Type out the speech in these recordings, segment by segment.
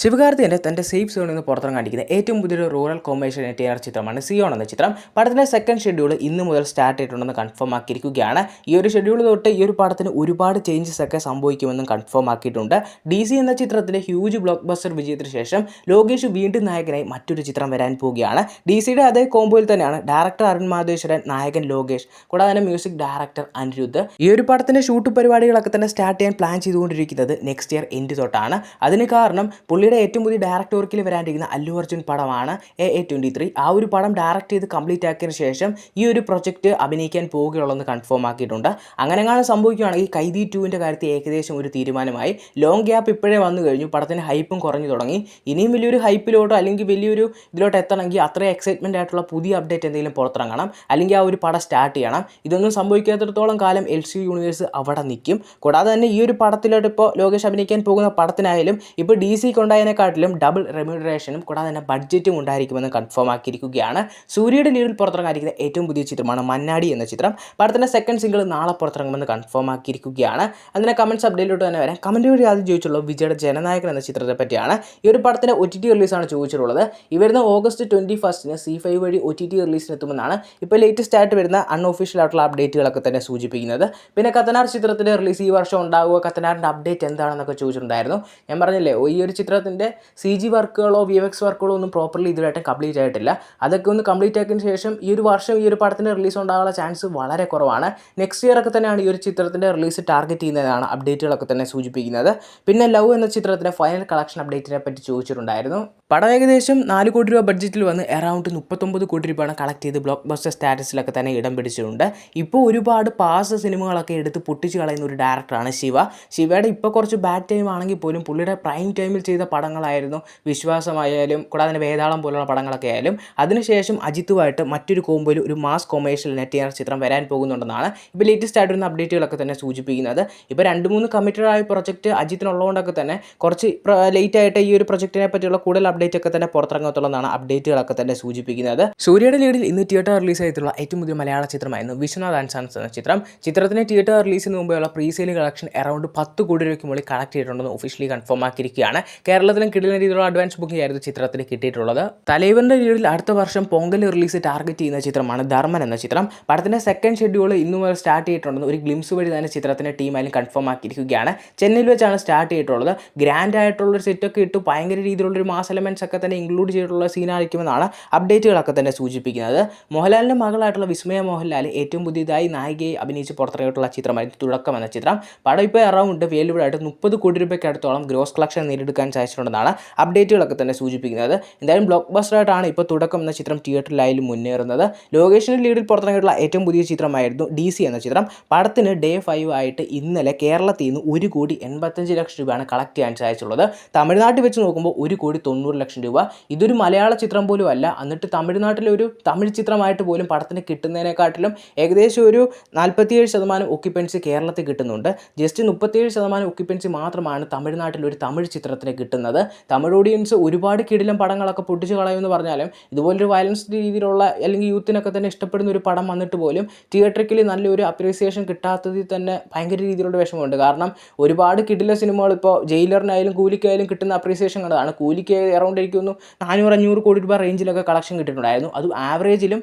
ശിവകാർത്തികൻ്റെ തൻ്റെ സേഫ് സോണിൽ നിന്ന് പുറത്തിറങ്ങാൻ കാണിക്കുന്ന ഏറ്റവും പുതിയൊരു റൂറൽ കൊമേഴ്ഷ്യൽ നെറ്റിയാർ ചിത്രമാണ് സിയോൺ എന്ന ചിത്രം. പടത്തിൻ്റെ സെക്കൻഡ് ഷെഡ്യൂൾ ഇന്ന് മുതൽ സ്റ്റാർട്ട് ചെയ്തിട്ടുണ്ടെന്ന് കൺഫേം ആക്കിയിരിക്കുകയാണ്. ഈ ഒരു ഷെഡ്യൂൾ തൊട്ട് ഈ ഒരു പടത്തിന് ഒരുപാട് ചേഞ്ചസ് ഒക്കെ സംഭവിക്കുമെന്നും കൺഫേം ആക്കിയിട്ടുണ്ട്. DC എന്ന ചിത്രത്തിലെ ഹ്യൂജ് ബ്ലോക്ക് ബസ്റ്റർ വിജയത്തിന് ശേഷം ലോകേഷ് വീണ്ടും നായകനായി മറ്റൊരു ചിത്രം വരാൻ പോവുകയാണ്. DCയുടെ അതേ കോമ്പോയിൽ തന്നെയാണ് ഡയറക്ടർ അരുൺ മാധേശ്വരൻ, നായകൻ ലോകേഷ്, കൂടാതെ തന്നെ മ്യൂസിക് ഡയറക്ടർ അനിരുദ്ധ്. ഈ ഒരു പടത്തിൻ്റെ ഷൂട്ട് പരിപാടികളൊക്കെ തന്നെ സ്റ്റാർട്ട് ചെയ്യാൻ പ്ലാൻ ചെയ്തുകൊണ്ടിരിക്കുന്നത് നെക്സ്റ്റ് ഇയർ എൻഡ് തൊട്ടാണ്. അതിന് കാരണം പുള്ളിയുടെ ഏറ്റവും പുതിയ ഡയറക്ടർ വർക്കിൽ വരാനിരിക്കുന്ന അല്ലു അർജുൻ പടമാണ് AA23. ആ ഒരു പടം ഡയറക്റ്റ് ചെയ്ത് കംപ്ലീറ്റ് ആക്കിയതിന് ശേഷം ഈ ഒരു പ്രൊജക്റ്റ് അഭിനയിക്കാൻ പോവുകയുള്ളതെന്ന് കൺഫേം ആക്കിയിട്ടുണ്ട്. അങ്ങനെയാണ് സംഭവിക്കുകയാണെങ്കിൽ കൈദി 2ൻ്റെ കാര്യത്തിൽ ഏകദേശം ഒരു തീരുമാനമായി. ലോങ് ഗ്യാപ്പ് ഇപ്പോഴേ വന്നു കഴിഞ്ഞു, പടത്തിന് ഹൈപ്പും കുറഞ്ഞു തുടങ്ങി. ഇനിയും വലിയൊരു ഹൈപ്പിലോട്ടോ അല്ലെങ്കിൽ വലിയൊരു ഇതിലോട്ട് എത്തണമെങ്കിൽ അത്രയും എക്സൈറ്റ്മെൻ്റ് ആയിട്ടുള്ള പുതിയ അപ്ഡേറ്റ് എന്തെങ്കിലും പുറത്തിറങ്ങണം, അല്ലെങ്കിൽ ആ ഒരു പടം സ്റ്റാർട്ട് ചെയ്യണം. ഇതൊന്നും സംഭവിക്കാത്തിടത്തോളം കാലം LCU യൂണിവേഴ്സ് അവിടെ നിൽക്കും. കൂടാതെ തന്നെ ഈ ഒരു പടത്തിലോട്ട് ഇപ്പോൾ ലോകേഷ് അഭിനയിക്കാൻ പോകുന്ന പടത്തിനായാലും ഇപ്പോൾ DCക്ക് ഉണ്ടായതിനെക്കാട്ടിലും ഡബിൾ റെമ്യൂണറേഷനും കൂടാതെ തന്നെ ബഡ്ജറ്റും ഉണ്ടായിരിക്കുമെന്ന് കൺഫേം ആക്കിയിരിക്കുകയാണ്. സൂര്യയുടെ ലീഡിൽ പുറത്തിറങ്ങാനിരിക്കുന്ന ഏറ്റവും പുതിയ ചിത്രമാണ് മന്നാടി എന്ന ചിത്രം. പടത്തിൻ്റെ സെക്കൻഡ് സിംഗിൾ നാളെ പുറത്തിറങ്ങുമെന്ന് കൺഫേം ആക്കിയിരിക്കുകയാണ്. അതിനെ കമൻറ്റ്സ് അപ്ഡേറ്റിലോട്ട് തന്നെ വരാം. കമൻറ്റ് വഴി ആദ്യം ചോദിച്ചുള്ളത് വിജയുടെ ജനനായകൻ എന്ന ചിത്രത്തെ പറ്റിയാണ്. ഈ ഒരു പടത്തിൻ്റെ OTT റിലീസാണ് ചോദിച്ചിട്ടുള്ളത്. ഈ വരുന്ന ഓഗസ്റ്റ് 21 C5 വഴി OTT റിലീസിന് എത്തുമെന്നാണ് ഇപ്പോൾ ലേറ്റസ്റ്റ് ആയിട്ട് വരുന്ന അൺഒഫീഷ്യൽ ആയിട്ടുള്ള അപ്ഡേറ്റുകളൊക്കെ തന്നെ സൂചിപ്പിക്കുന്നത്. പിന്നെ കത്തനാർ ചിത്രത്തിൻ്റെ റിലീസ് ഈ വർഷം ഉണ്ടാവുക, കത്തനാറിൻ്റെ അപ്ഡേറ്റ് എന്താണെന്നൊക്കെ ചോദിച്ചിട്ടുണ്ടായിരുന്നു. ഞാൻ പറഞ്ഞില്ലേ, ഈ ഒരു ചിത്രത്തിൻ്റെ CG വർക്കുകളോ VFX വർക്കുകളോ ഒന്നും പ്രോപ്പർലി ഇതുവരെയായിട്ടും കംപ്ലീറ്റ് ആയിട്ടില്ല. അതൊക്കെ ഒന്ന് കംപ്ലീറ്റ് ആക്കിയതിന് ശേഷം ഈ ഒരു വർഷം ഈ ഒരു പടത്തിൻ്റെ റിലീസ് ഉണ്ടാകാനുള്ള ചാൻസ് വളരെ കുറവാണ്. നെക്സ്റ്റ് ഇയർ ഒക്കെ തന്നെയാണ് ഈ ഒരു ചിത്രത്തിൻ്റെ റിലീസ് ടാർഗറ്റ് ചെയ്യുന്നതാണ് അപ്ഡേറ്റുകളൊക്കെ തന്നെ സൂചിപ്പിക്കുന്നത്. പിന്നെ ലവ് എന്ന ചിത്രത്തിൻ്റെ ഫൈനൽ കളക്ഷൻ അപ്ഡേറ്റിനെ പറ്റി ചോദിച്ചിട്ടുണ്ടായിരുന്നു. പടം ഏകദേശം 4 കോടി രൂപ ബഡ്ജറ്റിൽ വന്ന് അറൗണ്ട് 39 കോടി രൂപയാണ് കളക്ട് ചെയ്ത് ബ്ലോക്ക് ബസ്റ്റർ സ്റ്റാറ്റസിലൊക്കെ തന്നെ ഇടം പിടിച്ചിട്ടുണ്ട്. ഇപ്പോൾ ഒരുപാട് പാസ് സിനിമകളൊക്കെ എടുത്ത് പൊട്ടിച്ച് കളയുന്ന ഒരു ഡയറക്ടറാണ് ശിവ. ശിവയുടെ ഇപ്പോൾ കുറച്ച് ബാഡ് ടൈം ആണെങ്കിൽ പോലും പുള്ളിയുടെ പ്രൈം ടൈമിൽ ചെയ്ത പടങ്ങളായിരുന്നു വിശ്വാസമായാലും കൂടാതെ തന്നെ വേതാളം പോലുള്ള പടങ്ങളൊക്കെ ആയാലും. അതിനുശേഷം അജിത്തുമായിട്ട് മറ്റൊരു കോമ്പോയിൽ ഒരു മാസ് കൊമേഴ്ഷ്യൽ നെറ്റിയാർ ചിത്രം വരാൻ പോകുന്നുണ്ടെന്നാണ് ഇപ്പോൾ ലേറ്റസ്റ്റ് ആയിട്ട് വരുന്ന അപ്ഡേറ്റുകളൊക്കെ തന്നെ സൂചിപ്പിക്കുന്നത്. ഇപ്പോൾ 2-3 കമ്മിറ്റഡ് ആയ പ്രൊജക്റ്റ് അജിത്തിനുള്ളതുകൊണ്ടൊക്കെ തന്നെ കുറച്ച് ലേറ്റ് ആയിട്ട് ഈ ഒരു പ്രൊജക്റ്റിനെ പറ്റിയുള്ള കൂടുതൽ അപ്ഡേറ്റ് ഒക്കെ തന്നെ പുറത്തിറങ്ങത്തുള്ളതാണ് അപ്ഡേറ്റുകളൊക്കെ തന്നെ സൂചിപ്പിക്കുന്നത്. സൂര്യയുടെ ലീഡിൽ ഇന്ന് തിയേറ്റർ റിലീസ് ആയിട്ടുള്ള ഏറ്റവും പുതിയ മലയാള ചിത്രമായിരുന്നു വിശ്വനാഥ് ആൻഡ് സൺസ് എന്ന ചിത്രം. ചിത്രത്തിന് തിയേറ്റർ റിലീസിന് മുമ്പുള്ള പ്രീസെയിൽ കളക്ഷൻ അറൗണ്ട് 10 കോടി രൂപയ്ക്ക് മുകളിൽ കളക്ട് ചെയ്തിട്ടുണ്ടെന്ന് ഒഫീഷ്യലി കൺഫേം ആക്കിയിരിക്കുകയാണ്. കേരളത്തിലും കിടിലൻ രീതിയിലുള്ള അഡ്വാൻസ് ബുക്കിംഗ് ആയിരുന്നു ചിത്രത്തിന് കിട്ടിയിട്ടുള്ളത്. തലൈവറിന്റെ ലീഡിൽ അടുത്ത വർഷം പൊങ്കൽ റിലീസ് ടാർഗറ്റ് ചെയ്യുന്ന ചിത്രമാണ് ധർമ്മൻ എന്ന ചിത്രം. പടത്തിന്റെ സെക്കൻഡ് ഷെഡ്യൂൾ ഇന്നു മുതൽ സ്റ്റാർട്ട് ചെയ്തിട്ടുണ്ടെന്ന് ഒരു ഗ്ലിംസ് വഴി തന്നെ ചിത്രത്തിന്റെ ടീമായാലും കൺഫേം ആക്കിയിരിക്കുകയാണ്. ചെന്നൈയിൽ വെച്ചാണ് സ്റ്റാർട്ട് ചെയ്തിട്ടുള്ളത്. ഗ്രാൻഡ് ആയിട്ടുള്ളൊരു സെറ്റൊക്കെ ഇട്ട് ഭയങ്കര രീതിയിലുള്ളൊരു മാസ് എലമെന്റ്സ് ഒക്കെ തന്നെ ഇൻക്ലൂഡ് ചെയ്തിട്ടുള്ള സീനായിരിക്കുമെന്നാണ് അപ്ഡേറ്റുകളൊക്കെ തന്നെ സൂചിപ്പിക്കുന്നത്. മോഹൻലാലിൻ്റെ മകളായിട്ടുള്ള വിസ്മയ മോഹൻലാൽ ഏറ്റവും പുതിയതായി നായികയെ അഭിനയിച്ച് പുറത്തിറങ്ങിയിട്ടുള്ള ചിത്രമായിരുന്നു തുടക്കം എന്ന ചിത്രം. പടം ഇപ്പോൾ അറൗണ്ട് വേലുവിടായിട്ട് 30 കോടി രൂപയ്ക്ക് അടുത്തോളം ഗ്രോസ് കളക്ഷൻ നേടിയെടുക്കാൻ സാധിച്ചിട്ടുണ്ടെന്നാണ് അപ്ഡേറ്റുകളൊക്കെ തന്നെ സൂചിപ്പിക്കുന്നത്. എന്തായാലും ബ്ലോക്ക് ബസ്റ്ററായിട്ടാണ് ഇപ്പോൾ തുടക്കം എന്ന ചിത്രം തിയേറ്ററിലായാലും മുന്നേറുന്നത്. ലോകേഷിൻ്റെ ലീഡിൽ പുറത്തിറങ്ങിയിട്ടുള്ള ഏറ്റവും പുതിയ ചിത്രമായിരുന്നു DC എന്ന ചിത്രം. പടത്തിന് Day 5 ആയിട്ട് ഇന്നലെ കേരളത്തിൽ നിന്ന് 1,85,00,000 രൂപയാണ് കളക്ട് ചെയ്യാൻ സാധിച്ചുള്ളത്. തമിഴ്നാട്ടിൽ വെച്ച് നോക്കുമ്പോൾ 1,90,00,000 രൂപ. ഇതൊരു മലയാള ചിത്രം പോലും അല്ല. എന്നിട്ട് തമിഴ്നാട്ടിലെ ഒരു തമിഴ് ചിത്രമായിട്ട് പോലും പടത്തിന് കിട്ടുന്നതിനെക്കാട്ടിലും ഏകദേശം ഒരു 47% ഒക്യുപ്പൻസി കേരളത്തിൽ കിട്ടുന്നുണ്ട്. ജസ്റ്റ് 37% ഒക്യുപ്പൻസി മാത്രമാണ് തമിഴ്നാട്ടിൽ ഒരു തമിഴ് ചിത്രത്തിന് കിട്ടുന്നത്. തമിഴ് ഓഡിയൻസ് ഒരുപാട് കിടിലം പടങ്ങളൊക്കെ പൊട്ടിച്ച് കളയുമെന്ന് പറഞ്ഞാലും ഇതുപോലൊരു വയലൻസ് രീതിയിലുള്ള അല്ലെങ്കിൽ യൂത്തിനൊക്കെ തന്നെ ഇഷ്ടപ്പെടുന്ന ഒരു പടം വന്നിട്ട് പോലും തിയേറ്ററിക്കലി നല്ലൊരു അപ്രീസിയേഷൻ കിട്ടാത്തതിൽ തന്നെ ഭയങ്കര രീതിയിലുള്ള വിഷമമുണ്ട്. കാരണം ഒരുപാട് കിടില സിനിമകൾ ഇപ്പോൾ ജയിലറിനായാലും കൂലിക്കായാലും കിട്ടുന്ന അപ്രീസിയേഷൻ കണ്ടതാണ്. കൂലിക്ക് അറൗണ്ട് എനിക്കൊന്നു 400-500 കോടി രൂപ റേഞ്ചിലൊക്കെ കളക്ഷൻ കിട്ടിയിട്ടുണ്ടായിരുന്നു. അത് ആവറേജിലും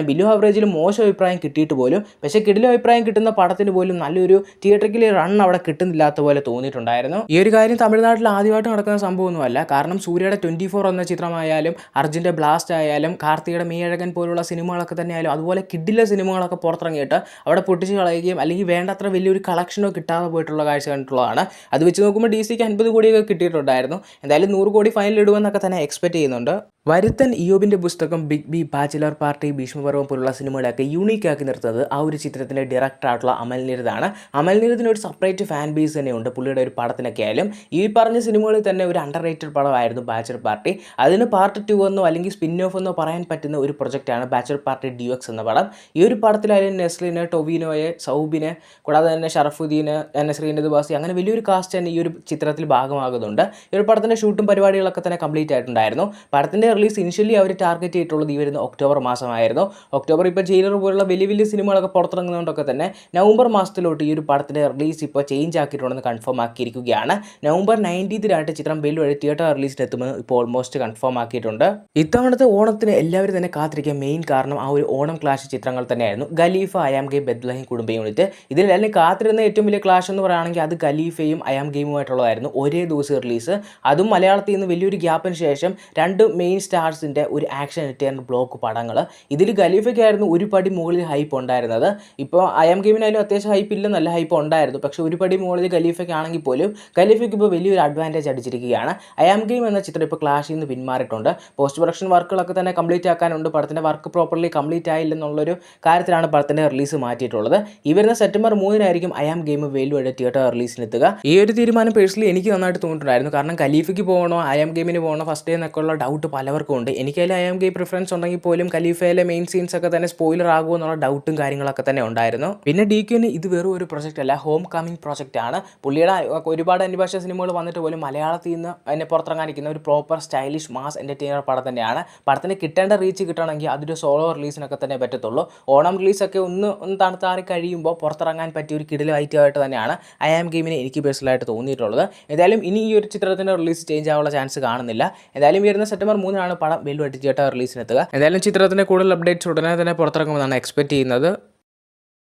ബിലോ ആവറേജിലും മോശം അഭിപ്രായം കിട്ടിയിട്ട് പോലും, പക്ഷേ കിടില അഭിപ്രായം കിട്ടുന്ന പടത്തിന് പോലും നല്ലൊരു തിയേറ്ററിക്കലി റൺ അവിടെ കിട്ടുന്നില്ലാത്ത പോലെ തോന്നിയിട്ടുണ്ടായിരുന്നു. ഈ ഒരു കാര്യം തമിഴ്നാട്ടിൽ ആദ്യമായിട്ട് നടക്കുന്ന സംഭവമൊന്നുമല്ല. കാരണം സൂര്യയുടെ 24 എന്ന ചിത്രമായാലും അർജുൻ്റെ ബ്ലാസ്റ്റ് ആയാലും കാർത്തികയുടെ മേഴകൻ പോലുള്ള സിനിമകളൊക്കെ തന്നെ ആയാലും അതുപോലെ കിടില സിനിമകളൊക്കെ പുറത്തിറങ്ങിയിട്ട് അവിടെ പൊട്ടിച്ച് കളയുകയും അല്ലെങ്കിൽ വേണ്ടത്ര വലിയൊരു കളക്ഷനോ കിട്ടാതെ പോയിട്ടുള്ള കാഴ്ച കണ്ടിട്ടുള്ളതാണ്. അത് വെച്ച് നോക്കുമ്പോൾ DCക്ക് 50 കോടിയൊക്കെ കിട്ടിയിട്ടുണ്ടായിരുന്നു. എന്തായാലും 100 കോടി ഫൈനൽ ഇടുമെന്നൊക്കെ തന്നെ എക്സ്പെക്ട് ചെയ്യുന്നുണ്ട്. വരുത്തൻ ഇയോബിൻ്റെ പുസ്തകം, big B, bachelor party, Bheeshmaparvam പോലുള്ള സിനിമകളൊക്കെ യൂണീക്കാക്കി നിർത്തുന്നത് ആ ഒരു ചിത്രത്തിൻ്റെ ഡയറക്ടറായിട്ടുള്ള അമൽ നീരദാണ്. അമൽ നീരദിന് ഒരു സെപ്പറേറ്റ് ഫാൻ ബേസ് തന്നെയുണ്ട് പുള്ളിയുടെ ഒരു പടത്തിനൊക്കെ ആയാലും. ഈ പറഞ്ഞ സിനിമകളിൽ തന്നെ ഒരു അണ്ടർ റേറ്റഡ് പടമായിരുന്നു ബാച്ചിലർ പാർട്ടി. അതിന് പാർട്ട് 2 എന്നോ അല്ലെങ്കിൽ സ്പിൻ ഓഫ് എന്നോ പറയാൻ പറ്റുന്ന ഒരു പ്രൊജക്റ്റാണ് ബാച്ചിലർ പാർട്ടി DX എന്ന പടം. ഈ ഒരു പടത്തിലായാലും നെസ്ലിന്, ടൊവിനോയെ, സൗബിന്, കൂടാതെ തന്നെ ഷറഫുദ്ദീന്, നസ്രീൻ ബാസി, അങ്ങനെ വലിയൊരു കാസ്റ്റ് തന്നെ ഈ ഒരു ചിത്രത്തിൽ ഭാഗമാകുന്നുണ്ട്. ഈ ഒരു പടത്തിൻ്റെ ഷൂട്ടും പരിപാടികളൊക്കെ തന്നെ കംപ്ലീറ്റ് ആയിട്ടുണ്ടായിരുന്നു. പടത്തിൻ്റെ റിലീസ് ഇനിഷ്യലി അവർ ടാർഗറ്റ് ചെയ്തിട്ടുള്ളത് ഈ വരുന്ന ഒക്ടോബർ മാസമായിരുന്നു. ഒക്ടോബർ ഇപ്പോൾ ജയിലർ പോലുള്ള വലിയ വലിയ സിനിമകളൊക്കെ പുറത്തിറങ്ങുന്നതുകൊണ്ടൊക്കെ തന്നെ നവംബർ മാസത്തിലോട്ട് ഈ ഒരു പടത്തിൻ്റെ റിലീസ് ഇപ്പോൾ ചേഞ്ച് ആക്കിയിട്ടുണ്ടെന്ന് കൺഫേം ആക്കിയിരിക്കുകയാണ്. നവംബർ 19 ചിത്രം ബെൽ വഴി തിയേറ്റർ റിലീസിന് എത്തുമെന്ന് ഇപ്പോൾ ഓൾമോസ്റ്റ് കൺഫേം ആക്കിയിട്ടുണ്ട്. ഇത്തവണത്തെ ഓണത്തിന് എല്ലാവരും തന്നെ കാത്തിരിക്കാൻ മെയിൻ കാരണം ആ ഒരു ഓണം ക്ലാഷ് ചിത്രങ്ങൾ തന്നെയായിരുന്നു. ഖലീഫ, അയാം ഗെയിം, ബെത്ലഹീം കുടുംബ യൂണിറ്റ്. ഇതിലെല്ലാം കാത്തിരുന്ന ഏറ്റവും വലിയ ക്ലാഷ് എന്ന് പറയുകയാണെങ്കിൽ അത് ഖലീഫയും അയാം ഗെയിമുമായിട്ടുള്ളതായിരുന്നു. ഒരേ ദിവസം റിലീസ്, അതും മലയാളത്തിൽ നിന്ന് വലിയൊരു ഗ്യാപ്പിന് ശേഷം രണ്ട് മെയിൻ സ്റ്റാർസിൻ്റെ ഒരു ആക്ഷൻ എൻറ്റർടൈനർ ബ്ലോക്ക് പടങ്ങൾ. ഇതിൽ ഖലീഫയ്ക്കായിരുന്നു ഒരു പടി മുകളിൽ ഹൈപ്പ് ഉണ്ടായിരുന്നത്. ഇപ്പോൾ അയാം ഗെയിമിനായാലും അത്യാവശ്യം ഹൈപ്പ് ഇല്ല, നല്ല ഹൈപ്പ് ഉണ്ടായിരുന്നു. പക്ഷേ ഒരു പടി മുകളിൽ ഖലീഫയ്ക്കാണെങ്കിൽ പോലും ഖലീഫയ്ക്ക് ഇപ്പോൾ വലിയൊരു അഡ്വാൻറ്റേജ് അടിച്ചിരിക്കുകയാണ്. അയാം ഗെയിം എന്ന ചിത്രം ഇപ്പോൾ ക്ലാഷിൽ നിന്ന് പിന്മാറിയിട്ടുണ്ട്. പോസ്റ്റ് പ്രൊഡക്ഷൻ വർക്കുകളൊക്കെ തന്നെ കംപ്ലീറ്റ് ആക്കാനുണ്ട്. പടത്തിൻ്റെ വർക്ക് പ്രോപ്പർലി കംപ്ലീറ്റ് ആയില്ലെന്നുള്ളൊരു കാര്യത്തിലാണ് പടത്തിൻ്റെ റിലീസ് മാറ്റിയിട്ടുള്ളത്. ഈ വരുന്ന സെപ്റ്റംബർ 3 അയാം ഗെയിം വെയിൽ വഴി തിയേറ്റർ റിലീസിനെത്തുക. ഈ ഒരു തീരുമാനം പേഴ്സണലി എനിക്ക് നന്നായിട്ട് തോന്നിയിട്ടുണ്ടായിരുന്നു. കാരണം ഖലീഫയ്ക്ക് പോകണോ അയാം ഗെയിമിന് പോകണോ ഫസ്റ്റ് ഡേ എന്നൊക്കെയുള്ള ഡൗട്ട് പലവർക്കും ഉണ്ട്. എനിക്കതിൽ അയാം ഗെയിം പ്രിഫറൻസ് ഉണ്ടെങ്കിൽ പോലും ഖലീഫയിലെ മെയിൻ സീൻസ് ഒക്കെ തന്നെ സ്പോയിലർ ആകുമോ എന്നുള്ള ഡൗട്ടും കാര്യങ്ങളൊക്കെ തന്നെ ഉണ്ടായിരുന്നു. പിന്നെ DQന് ഇത് വെറും ഒരു പ്രൊജക്റ്റ് അല്ല, ഹോം കമ്മിങ് പ്രൊജക്റ്റ് ആണ്. പുള്ളിയുടെ ഒരുപാട് അന്യഭാഷ സിനിമകൾ വന്നിട്ട് പോലും മലയാളത്തിൽ നിന്ന് എന്നെ പുറത്തിറങ്ങാനിരിക്കുന്ന ഒരു പ്രോപ്പർ സ്റ്റൈലിഷ് മാസ് എൻ്റർടൈനർ പടം തന്നെയാണ്. പടത്തിന് കിട്ടേണ്ട റീച്ച് കിട്ടണമെങ്കിൽ അതൊരു സോളോ റിലീസിനൊക്കെ തന്നെ പറ്റത്തുള്ളൂ. ഓണം റിലീസൊക്കെ ഒന്ന് തണുത്താറി കഴിയുമ്പോൾ പുറത്തിറങ്ങാൻ പറ്റിയ ഒരു കിടിലൻ ഐറ്റമായിട്ട് തന്നെയാണ് അയാം ഗെയിമിന് എനിക്ക് പേഴ്സണലായിട്ട് തോന്നിയിട്ടുള്ളത്. ഏതായാലും ഇനി ഈ ഒരു ചിത്രത്തിൻ്റെ റിലീസ് ചേഞ്ച് ആവാനുള്ള ചാൻസ് കാണുന്നില്ല. ഏതായാലും വരുന്ന സെപ്റ്റംബർ 3 പടം വെൽ വഴി തിയേറ്റർ റിലീസിനെത്തുക. ഏതായാലും ചിത്രത്തിൻ്റെ കൂടുതൽ അപ്ഡേറ്റ്സ് ഉടനെ തന്നെ പുറത്തിറങ്ങുമെന്നാണ് എക്സ്പെക്ട് ചെയ്യുന്നത്.